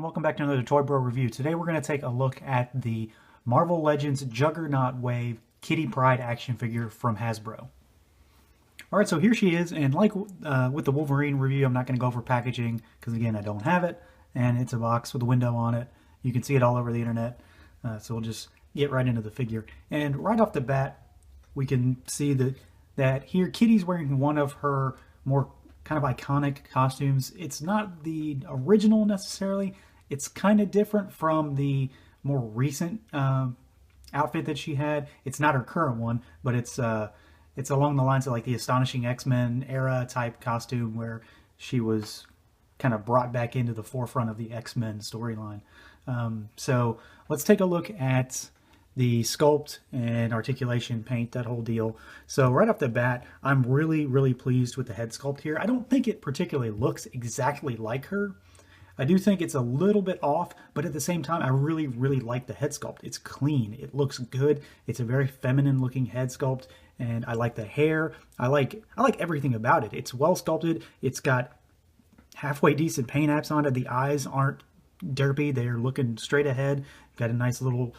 welcome back to another Toy Bro review. Today we're going to take a look at the Marvel Legends Juggernaut Wave Kitty Pryde action figure from Hasbro. Alright, so here she is, and like with the Wolverine review, I'm not going to go over packaging, because again, I don't have it, and it's a box with a window on it. You can see it all over the internet, so we'll just get right into the figure. And right off the bat, we can see that here Kitty's wearing one of her more kind of iconic costumes. It's not the original necessarily. It's kind of different from the more recent outfit that she had. It's not her current one, but it's along the lines of like the Astonishing X-Men era type costume where she was kind of brought back into the forefront of the X-Men storyline. So let's take a look at the sculpt and articulation, paint, that whole deal. So right off the bat, I'm really pleased with the head sculpt here. I don't think it particularly looks exactly like her. I do think it's a little bit off, but at the same time, I really like the head sculpt. It's clean, it looks good. It's a very feminine looking head sculpt, and I like the hair. I like everything about it. It's well sculpted. It's got halfway decent paint apps on it. The eyes aren't derpy. They're looking straight ahead. Got a nice little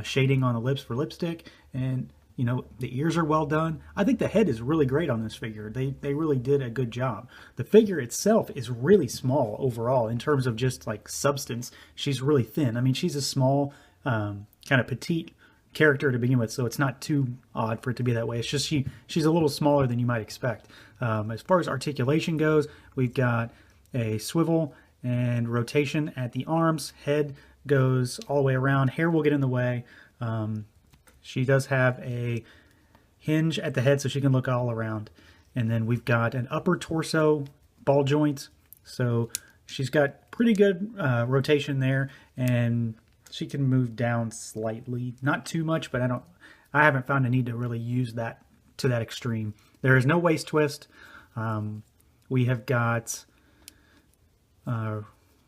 shading on the lips for lipstick, and you know, the ears are well done. I think the head is really great on this figure. They really did a good job. The figure itself is really small overall in terms of just like substance. She's really thin. I mean, she's a small, kind of petite character to begin with, so it's not too odd for it to be that way. It's just she's a little smaller than you might expect. As far as articulation goes, we've got a swivel and rotation at the arms. Head goes all the way around. Hair will get in the way. She does have a hinge at the head so she can look all around. And then we've got an upper torso ball joint. So she's got pretty good rotation there, and she can move down slightly. Not too much, but I haven't found a need to really use that to that extreme. There is no waist twist. We have got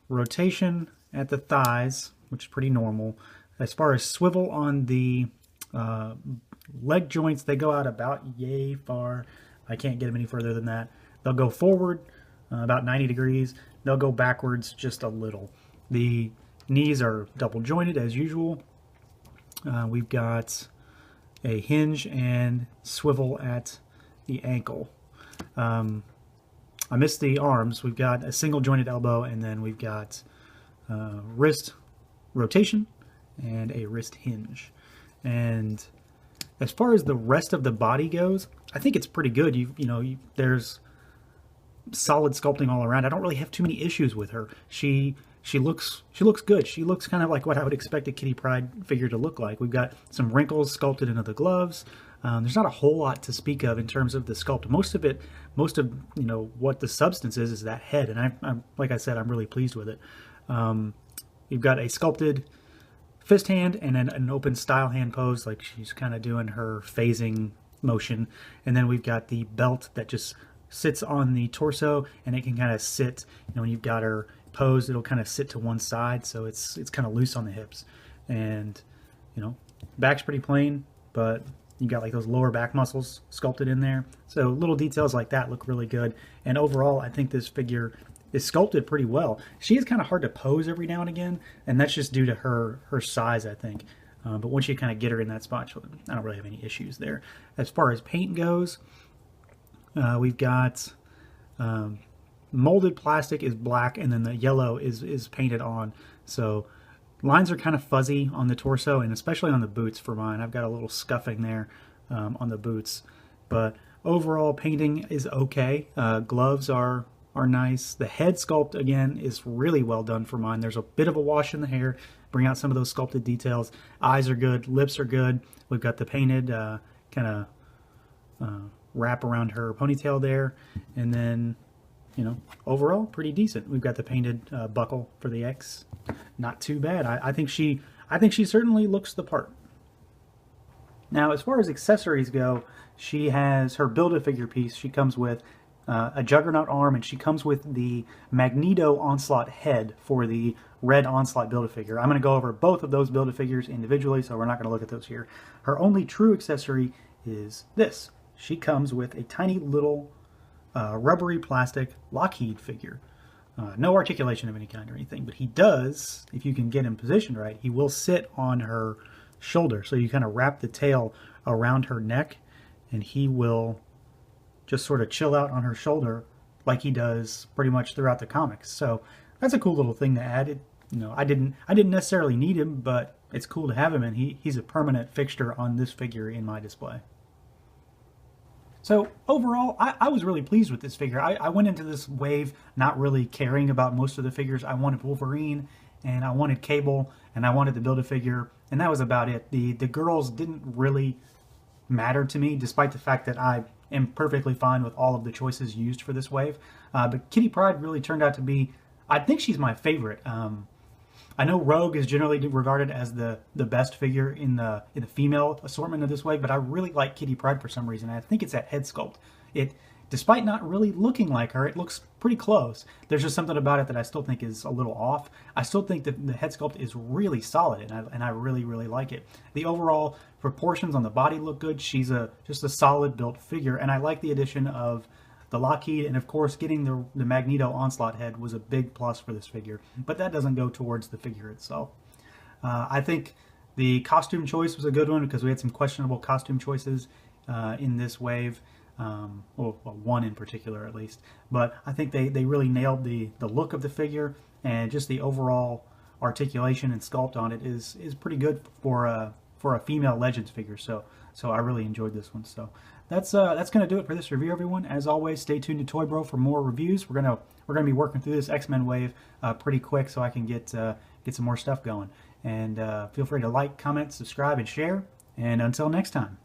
rotation at the thighs, which is pretty normal. As far as swivel on the leg joints, they go out about yay far. I can't get them any further than that. They'll go forward about 90 degrees. They'll go backwards just a little. The knees are double jointed as usual. We've got a hinge and swivel at the ankle. I missed the arms. We've got a single jointed elbow, and then we've got wrist rotation and a wrist hinge. And as far as the rest of the body goes, I think it's pretty good. There's solid sculpting all around. I don't really have too many issues with her. She looks good. She looks kind of like what I would expect a Kitty Pryde figure to look like. We've got some wrinkles sculpted into the gloves. There's not a whole lot to speak of in terms of the sculpt. Most of what the substance is that head, and I'm like I said, I'm really pleased with it. You've got a sculpted fist hand and then an open style hand pose, like she's kind of doing her phasing motion. And then we've got the belt that just sits on the torso, and it can kind of sit, when you've got her posed, it'll kind of sit to one side, so it's kind of loose on the hips. And back's pretty plain, but you got like those lower back muscles sculpted in there. So little details like that look really good. And overall, I think this figure is sculpted pretty well. She is kind of hard to pose every now and again, and that's just due to her size, I think. But once you kind of get her in that spot, I don't really have any issues there. As far as paint goes, we've got molded plastic is black, and then the yellow is painted on. So lines are kind of fuzzy on the torso, and especially on the boots for mine. I've got a little scuffing there on the boots. But overall, painting is okay. Gloves are nice. The head sculpt, again, is really well done for mine. There's a bit of a wash in the hair, bring out some of those sculpted details. Eyes are good, lips are good. We've got the painted kind of wrap around her ponytail there, and then overall pretty decent. We've got the painted buckle for the X. Not too bad. I think she certainly looks the part. Now, as far as accessories go, she has her Build-A-Figure piece. She comes with a Juggernaut arm, and she comes with the Magneto Onslaught head for the red Onslaught Build-A-Figure. I'm going to go over both of those Build-A-Figures individually, so we're not going to look at those here. Her only true accessory is this. She comes with a tiny little rubbery plastic Lockheed figure. No articulation of any kind or anything, but he does, if you can get him positioned right, he will sit on her shoulder. So you kind of wrap the tail around her neck, and he will just sort of chill out on her shoulder like he does pretty much throughout the comics. So that's a cool little thing to add. I didn't necessarily need him, but it's cool to have him, and he's a permanent fixture on this figure in my display. So overall, I was really pleased with this figure. I went into this wave not really caring about most of the figures. I wanted Wolverine, and I wanted Cable, and I wanted to build a figure, and that was about it. The girls didn't really matter to me, despite the fact that I am perfectly fine with all of the choices used for this wave. But Kitty Pryde really turned out to be, I think she's my favorite. I know Rogue is generally regarded as the best figure in the female assortment of this wave, but I really like Kitty Pryde for some reason. I think it's that head sculpt. Despite not really looking like her, it looks pretty close. There's just something about it that I still think is a little off. I still think that the head sculpt is really solid, and I really, really like it. The overall proportions on the body look good. She's just a solid built figure, and I like the addition of the Lockheed, and of course getting the Magneto Onslaught head was a big plus for this figure, but that doesn't go towards the figure itself. I think the costume choice was a good one because we had some questionable costume choices in this wave. Well, one in particular at least, but I think they really nailed the look of the figure, and just the overall articulation and sculpt on it is pretty good for a female Legends figure. So I really enjoyed this one. So that's gonna do it for this review, everyone. As always, stay tuned to Toy Bro for more reviews. We're gonna be working through this X-Men wave pretty quick, so I can get some more stuff going. And feel free to like, comment, subscribe, and share. And until next time.